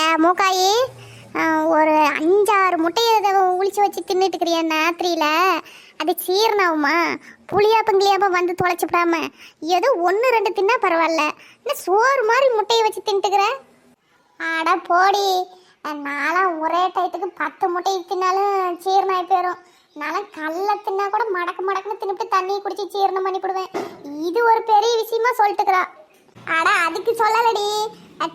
ஏன் மூக்காயி ஒரு 5-6 முட்டையை உளிச்சு வச்சு தின்னுட்டு இருக்கிறிய ராத்திரியில அது சீரணாவுமா? புளியாப்பங்கிளியாப்ப வந்து தொலைச்சிவிடாம ஏதோ 1-2 தின்னா பரவாயில்ல, என்ன சோறு மாதிரி முட்டையை வச்சு தின்ட்டுக்கிற? ஆட போடி, நான்லாம் ஒரே டயத்துக்கு 10 முட்டையை தின்னாலும் சீரணாகி போயிடும். நான் கல்ல தின்னா கூட மடக்குன்னு தின்னுட்டு தண்ணியை குடிச்சு சீரணம் பண்ணிவிடுவேன். இது ஒரு பெரிய விஷயமா சொல்லிட்டுக்கிறா. அட அதுக்கு சொல்லலடி,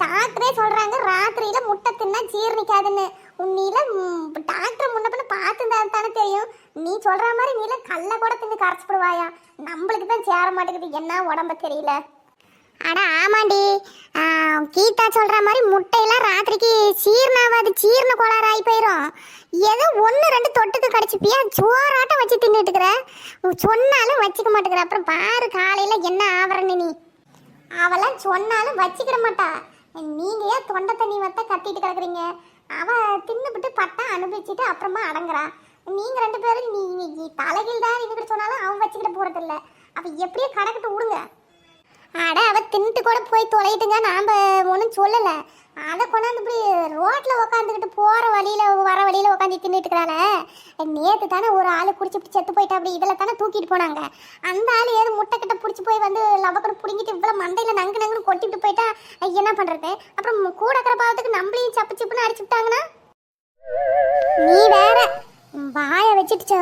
டாக்டரே சொல்றாங்க ராத்திரியில முட்டை தின்னா ஜீரணிக்காதுன்னு. உன்னில டாக்டர் முன்ன பின்ன பார்த்துருந்தா தானே தெரியும். நீ சொல்ற மாதிரி நீல கல்ல கூட தின்னு கரைச்சிடுவாயா? நம்மளுக்கு தான் சேர மாட்டேங்குது, என்ன உடம்ப தெரியல. அட ஆமாண்டி, கீதா சொல்ற மாதிரி முட்டையெல்லாம் ராத்திரிக்கு சீரணாவாது, சீரண கோளாறு ஆகி போயிடும். ஏதோ 1-2 தொட்டுக்கு கடிச்சுப்பியா, சோறாட்டம் வச்சு தின்னுட்டு இருக்கிற. சொன்னாலும் வச்சுக்க மாட்டேங்கிற. அப்புறம் பாரு காலையில என்ன ஆவறன்னு. நீ அவெல்லாம் சொன்னாலும் வச்சுக்கிட மாட்டா. நீங்க ஏன் தொண்டை தண்ணி வத்த கத்திட்டு கிடக்குறீங்க? அவ தின்னுபிட்டு பட்டா அனுபவிச்சுட்டு அப்புறமா அடங்குறா. நீங்க 2 பேரும் நீ தலைகீழ் தான் இன்னும் சொன்னாலும் அவன் வச்சுக்கிட போறது இல்லை. அவ எப்படியே கடக்கிட்டு விடுங்க. அட அவ தின்னுட்டு கூட போய் தொலைட்டுங்க, நாம ஒன்றும் சொல்லலை. அதை கொண்டாந்து இப்படி ரோட்ல உக்காந்துக்கிட்டு போற வழியில வர வழியில உட்காந்து தின்னுட்டு இருக்கிறாள. நேற்று தானே ஒரு ஆள் குடிச்சுட்டு செத்து போயிட்டா. அப்படி இதில் தானே தூக்கிட்டு போனாங்க. அந்த ஆள் ஏதோ முட்டை கிட்ட பிடிச்சி போய் வந்து லவக்கன்னு பிடிங்கிட்டு இவ்வளோ மண்டையில நங்குன்னு கொட்டிட்டு போயிட்டா என்ன பண்றது? அப்புறம் கூட இருக்கிற பாவத்துக்கு நம்மளையும் சப்பு சிப்புன்னு அடிச்சு விட்டாங்கன்னா நீ வேற வாயை வச்சுட்டு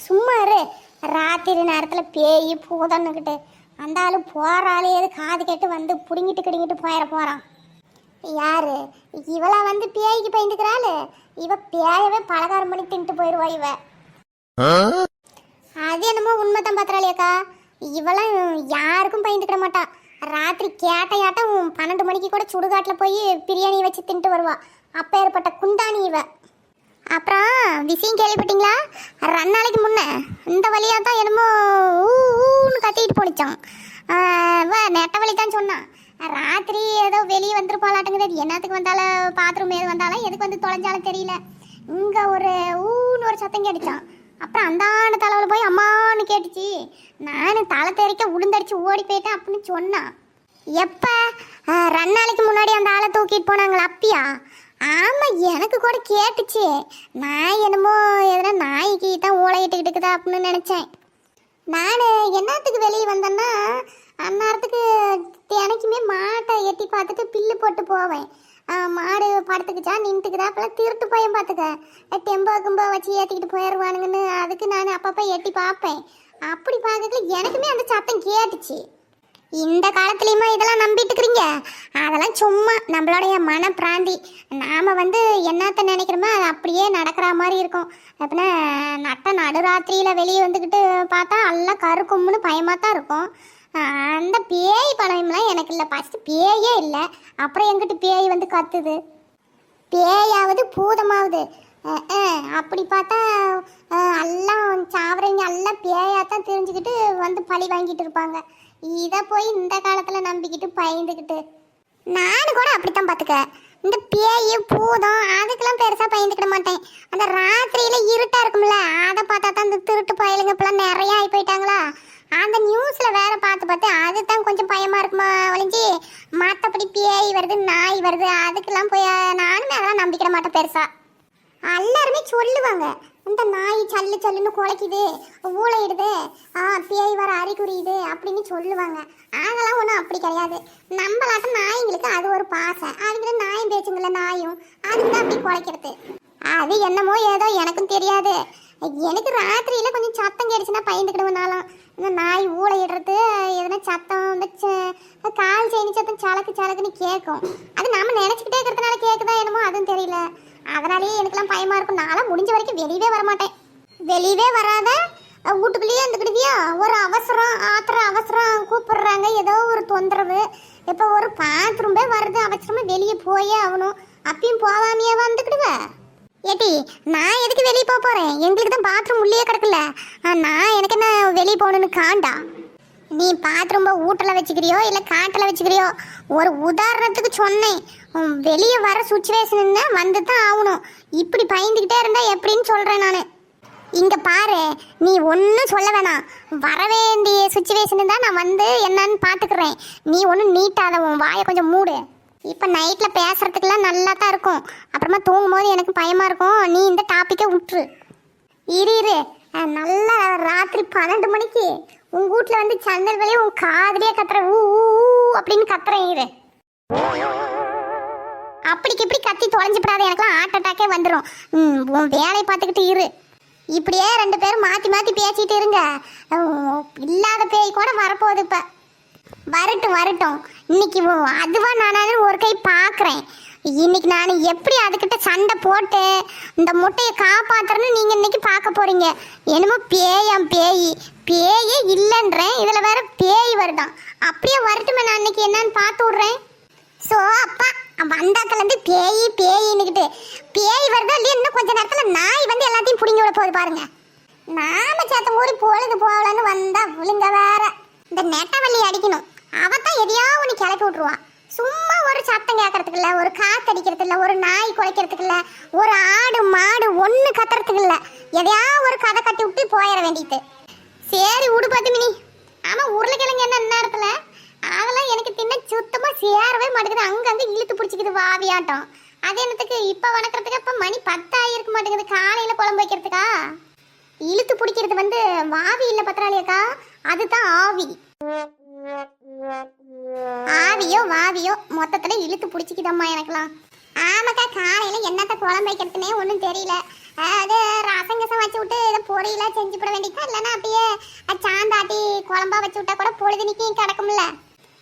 சும்மா இரு. ராத்திரி நேரத்தில் பேய் பூதன்னுக்கிட்டு அந்த ஆள் போகிற ஆள் ஏது காது கேட்டு வந்து பிடுங்கிட்டு கிடுங்கிட்டு போறான். யாரு இவளா வந்து பேய்க்கு பயந்துக்கிறாள்? இவ பேயவே பலகாரம் பண்ணி தின்ட்டு போயிடுவா. இவ அது என்னமோ உண்மைதான் பாத்திராளியாக்கா. இவளாம் யாருக்கும் பயந்துக்கிட மாட்டா. ராத்திரி கேட்டையாட்டம் 12 மணிக்கு கூட சுடுகாட்டில் போய் பிரியாணி வச்சு தின்ட்டு வருவா. அப்போ ஏற்பட்ட குந்தாணி இவ. அப்புறம் விஷயம் கேள்விப்பட்டீங்களா? 2 நாளைக்கு முன்ன இந்த வழியாக தான் என்னமோ ஊன்னு கத்திக்கிட்டு போனிச்சான். நெட்ட வழி தான் சொன்னான். ராத்திரி ஏதோ வெளியே வந்துருப்பாளாட்டுங்குது. என்னத்துக்கு வந்தாலும் பாத்ரூம் எது வந்தாலும் எதுக்கு வந்து தொலைஞ்சாலும் தெரியல. இங்கே ஒரு ஊன்னு ஒரு சத்தம் கேட்டுச்சான். அப்புறம் அந்தாண்ட தலைவில் போய் அம்மான்னு கேட்டுச்சு. நான் தலை தெறிக்க உளுந்தடிச்சு ஓடி போயிட்டேன் அப்படின்னு சொன்னான். எப்போ? 2 நாளைக்கு முன்னாடி அந்த ஆளை தூக்கிட்டு போனாங்களா? அப்பியா? ஆமாம், எனக்கு கூட கேட்டுச்சு. நான் என்னமோ எதனா நாய்க்கு தான் ஊழையிட்டுக்கிட்டு இருக்குதா அப்படின்னு நினச்சேன். நான் என்னத்துக்கு வெளியே வந்தேன்னா அந்நேரத்துக்கு தினைக்குமே மாட்டை எட்டி பார்த்துட்டு பில்லு போட்டு போவேன். மாடு படுத்துக்குச்சா நின்றுக்குதா அப்பெல்லாம் திருட்டு பையன் பார்த்துக்க டெம்போ கும்போ வச்சு ஏற்றிக்கிட்டு போயிடுவானுங்கன்னு அதுக்கு நான் அப்பப்போ எட்டி பார்ப்பேன். அப்படி பார்க்கல எனக்குமே அந்த சத்தம் கேட்டுச்சு. இந்த காலத்துலேயுமா இதெல்லாம் நம்பிட்டு இருக்கிறீங்க? அதெல்லாம் சும்மா நம்மளுடைய மன பிராந்தி. நாம் வந்து என்னத்த நினைக்கிறோமோ அது அப்படியே நடக்கிற மாதிரி இருக்கும். அப்படின்னா நடுராத்திரியில் வெளியே வந்துக்கிட்டு பார்த்தா எல்லாம் கருக்கும்னு பயமாக தான் இருக்கும். அந்த பேய் பழமெல்லாம் எனக்கு இல்லை. ஃபஸ்ட்டு பேயே இல்லை, அப்புறம் எங்கிட்ட பேய் வந்து கத்துது. பேயாவது பூதமாவது அப்படி பார்த்தா எல்லாம் சாவறவங்க எல்லாம் பேயாத்தான் தெரிஞ்சுக்கிட்டு வந்து பழி வாங்கிட்டு இருப்பாங்க. இதை போய் இந்த காலத்தில் நம்பிக்கிட்டு பயந்துக்கிட்டு நானும் கூட அப்படித்தான் பார்த்துக்க. இந்த பேய் பூதம் அதுக்கெல்லாம் பெருசாக பயந்துக்கிட மாட்டேன். அந்த ராத்திரியில் இருட்டாக இருக்கும்ல அதை பார்த்தா தான் இந்த திருட்டு பயலுங்க இப்பெல்லாம் நிறையா ஆகி போயிட்டாங்களா. அந்த நியூஸில் வேற பார்த்து அதுதான் கொஞ்சம் பயமாக இருக்குமா ஒழிஞ்சி மற்றபடி பேய் வருது நாய் வருது அதுக்கெல்லாம் போய் நானுமே அதெல்லாம் நம்பிக்கிட மாட்டேன் பெருசா. எல்லாருமே சொல்லுவாங்க இந்த நாய் சல்லுன்னு குலைக்குது ஊழையிடுது பேய் வர அறிகுறியுது அப்படின்னு சொல்லுவாங்க. அதெல்லாம் ஒன்றும் அப்படி கிடையாது. நம்மளாட்டம் நாய்ங்களுக்கு அது ஒரு பாசை. அதுக்கிட்ட நாயும் பேச்சுங்கள நாயும் அதுக்கு தான் அப்படி குலைக்கிறது. அது என்னமோ ஏதோ எனக்கும் தெரியாது. எனக்கு ராத்திரியில் கொஞ்சம் சத்தம் கேட்டுச்சுன்னா பயந்துக்கிடுவேனாலும் இந்த நாய் ஊழையிடுறது எதனா சத்தம் இந்த கால் செய்தி சத்தம் சலக்குன்னு கேட்கும். அது நம்ம நினச்சிக்கிட்டே இருக்கிறதுனால கேட்குதா என்னமோ அதுவும் தெரியல. அதனாலேயே எனக்குலாம் பயமாக இருக்கும். நான்லாம் முடிஞ்ச வரைக்கும் வெளியவே வரமாட்டேன். வெளியவே வராத வீட்டுக்குள்ளேயே இருந்துக்கிடுவியா? ஒரு அவசரம் கூப்பிடுறாங்க, ஏதோ ஒரு தொந்தரவு. இப்போ ஒரு பாத்ரூம்பே வருது, அவசரமாக வெளியே போயே ஆகணும். அப்பயும் போகாமையே வந்துக்கிடுவேன். ஏட்டி நான் எதுக்கு வெளியே போகிறேன்? எங்களுக்கு தான் பாத்ரூம் உள்ளே கிடக்கல. எனக்கு என்ன வெளியே போகணுன்னு காண்டா? நீ பாத்ரூம்பை வீட்டில் வச்சுக்கிறியோ இல்லை காட்டில் வச்சுக்கிறியோ? ஒரு உதாரணத்துக்கு சொன்னேன். வெளியே வர சுச்சுவேஷன் வந்து தான் ஆகணும். இப்படி பயந்துக்கிட்டே இருந்தால் எப்படின்னு சொல்கிறேன் நான். இங்கே பாரு, நீ ஒன்றும் சொல்ல வேணாம். வர வேண்டிய சுச்சுவேஷன் தான் நான் வந்து என்னன்னு பார்த்துக்கிறேன். நீ ஒன்றும் நீட்டாத உன் வாயை கொஞ்சம் மூடு. இப்போ நைட்டில் பேசுறதுக்கெல்லாம் நல்லா தான் இருக்கும். அப்புறமா தூங்கும் போது எனக்கு பயமாக இருக்கும். நீ இந்த டாப்பிக்கை விட்டுரு. இரு நல்லா ராத்திரி 12 மணிக்கு உங்கள் வீட்டில் வந்து சந்தல் வழியே உன் காதுலேயே கத்துற ஊ அப்படின்னு கத்துறேன். இரு அப்படிக்கு இப்படி கத்தி தொலைஞ்சிப்படாத, எனக்குலாம் ஹார்ட் அட்டாக்கே வந்துடும். உன் வேலையை பார்த்துக்கிட்டு இரு. இப்படியே 2 பேரும் மாற்றி மாற்றி பேசிட்டு இருங்க. இல்லாத பேய் கூட வரப்போகுது. இப்போ வரட்டும். இன்னைக்கு அதுவா நானும் ஒரு கை பார்க்குறேன். இன்னைக்கு நான் எப்படி அதுக்கிட்ட சண்டை போட்டு இந்த முட்டையை காப்பாத்துறேன்னு நீங்கள் இன்னைக்கு பார்க்க போறீங்க. என்னமோ பேயே இல்லைன்றேன், இதில் வேற பேய் வருதான். அப்படியே வரட்டுமே, நான் இன்னைக்கு என்னன்னு பார்த்து விட்றேன். ஸோ அப்பா வந்தாக்கலேருந்து பேயின்னுக்கிட்டு பேய் வருதா இல்லையா? இன்னும் கொஞ்ச நேரத்தில் நாய் வந்து எல்லாத்தையும் பிடிங்கி விட போகுது பாருங்க. நாம சேத்தம் ஊறி பொழுது போகலன்னு வந்தா விழுங்க வேற. இந்த நெட்டவள்ளி அடிக்கணும், அவத்தான் எதையாவது ஒன்று கிளப்பி விட்ருவான். சும்மா ஒரு சத்தம் கேட்கறதுக்கு இல்லை, ஒரு காத்தடிக்கிறதுக்கு இல்லை, ஒரு நாய் குலைக்கிறதுக்கு இல்லை, ஒரு ஆடு மாடு ஒன்று கத்துறதுக்கு இல்லை. எதையாவது ஒரு கதை கட்டி விட்டு போயிட வேண்டியது. சரி விடு பத்துமினி. ஆமாம், உருளைக்கிழங்கு என்ன நேரத்தில் அதெல்லாம் எனக்கு தின்ன சுத்தமாக சேரவே மாட்டேங்குது. அங்கங்கே இழுத்து பிடிச்சிக்குது வாவியாட்டம். அது என்னத்துக்கு இப்போ வணக்கிறதுக்கு இப்போ மணி 10 ஆகிருக்க மாட்டேங்குது. காலையில் குழம்பு வைக்கிறதுக்கா? இழுத்து பிடிக்கிறது வந்து வாவி இல்லை பத்திராளியக்கா, அதுதான் ஆவி. ஆவியோ வாவியோ மொத்தத்தில் இழுத்து பிடிச்சிக்குதம்மா எனக்குலாம். ஆமாக்கா, காலையில் என்னத்த குழம்பு வைக்கிறதுனே ஒன்றும் தெரியல. அது ரசங்கசம் வச்சு விட்டு இதை பொரியலாக செஞ்சு விட வேண்டியதா, இல்லைன்னா அப்படியே சாந்தாட்டி குழம்பா வச்சு விட்டா கூட பொழுதுனிக்கும் கிடக்கும்ல.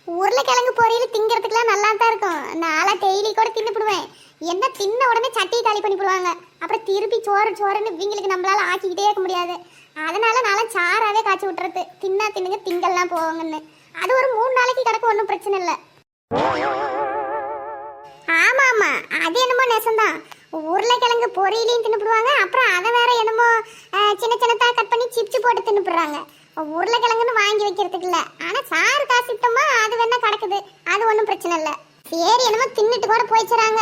உருளைக்கிழங்கு பொரியல் திங்கிறதுக்குலாம் நல்லா தான் இருக்கும். நான்லாம் டெய்லி கூட தின்னுப்பிடுவேன். என்ன தின்ன உடனே சட்டியை காலி பண்ணிவிடுவாங்க. அப்புறம் திருப்பி சோறுன்னு இவங்களுக்கு நம்மளால ஆக்கிக்கிட்டே இருக்க முடியாது. அதனால நான்லாம் சாராவே காய்ச்சி விட்டுறது. தின்னுங்க திங்கள்லாம் போவாங்கன்னு. அது ஒரு 3 நாளைக்கு கிடக்கும், ஒன்றும் பிரச்சனை இல்லை. ஆமா, அது என்னமோ நெசம்தான். உருளைக்கிழங்கு பொரியலையும் தின்னுப்பிடுவாங்க. அப்புறம் அதை வேற என்னமோ சின்னதா கட் பண்ணி சிப்ஸ் போட்டு தின்னுப்பிடுறாங்க. உருளைக்கிழங்குன்னு வாங்கி வைக்கிறதுக்கு இல்லை, ஆனால் சாறு காசிட்டோமா அது வேணா கிடக்குது. அது ஒன்றும் பிரச்சனை இல்லை. சரி, என்னமோ தின்னுட்டு கூட போயிச்சுறாங்க.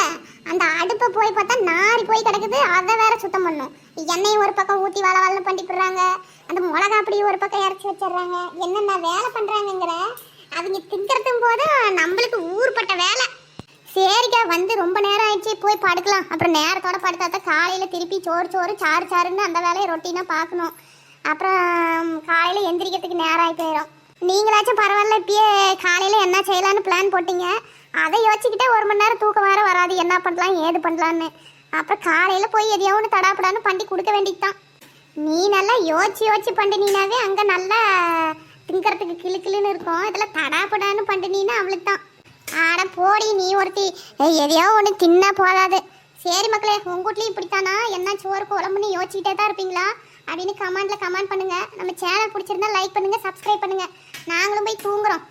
அந்த அடுப்பை போய் பார்த்தா நாரி போய் கிடக்குது. அதை வேற சுத்தம் பண்ணும். எண்ணெயும் ஒரு பக்கம் ஊற்றி வள பண்ணிவிடுறாங்க. அந்த மிளகா அப்படியே ஒரு பக்கம் இறச்சி வச்சிடுறாங்க. என்னென்ன வேலை பண்ணுறாங்கங்கிற அவங்க திங்கிறதும் போது நம்மளுக்கு ஊர்பட்ட வேலை. சரிக்கா, வந்து ரொம்ப நேரம் ஆயிடுச்சு, போய் படுக்கலாம். அப்புறம் நேரத்தோட படுத்தா தான் காலையில் திருப்பி சோறு சாருன்னு அந்த வேலையை ரொட்டீனாக பார்க்கணும். அப்புறம் காலையில் எந்திரிக்கிறதுக்கு நேரம் ஆகி போயிடும். நீங்களாச்சும் பரவாயில்ல, இப்பயே காலையில் என்ன செய்யலான்னு பிளான் போட்டிங்க. அதை யோசிச்சுக்கிட்டே 1 மணி நேரம் தூக்கம் வேற வராது, என்ன பண்ணலாம் ஏது பண்ணலான்னு. அப்புறம் காலையில் போய் எதையோ ஒன்று தடாப்படான்னு பண்ணி கொடுக்க வேண்டியது தான். நீ நல்லா யோசிச்சு பண்ணினாவே அங்கே நல்லா திங்கிறதுக்கு கிளுன்னு இருக்கும். இதில் தடாப்படான்னு பண்ணினீன்னா அவளுக்கு தான். ஆட போடி, நீ ஒருத்தி எதையோ ஒன்று தின்னா போதாது. சரி மக்களே, உங்கள் வீட்லேயும் இப்படித்தானா? என்ன சோறு குழம்புன்னு யோசிச்சுக்கிட்டே தான் இருப்பீங்களா அப்படின்னு கமெண்ட் பண்ணுங்கள். நம்ம சேனல் பிடிச்சிருந்தா லைக் பண்ணுங்கள், சப்ஸ்கிரைப் பண்ணுங்கள். நாங்களும் போய் தூங்குறோம்.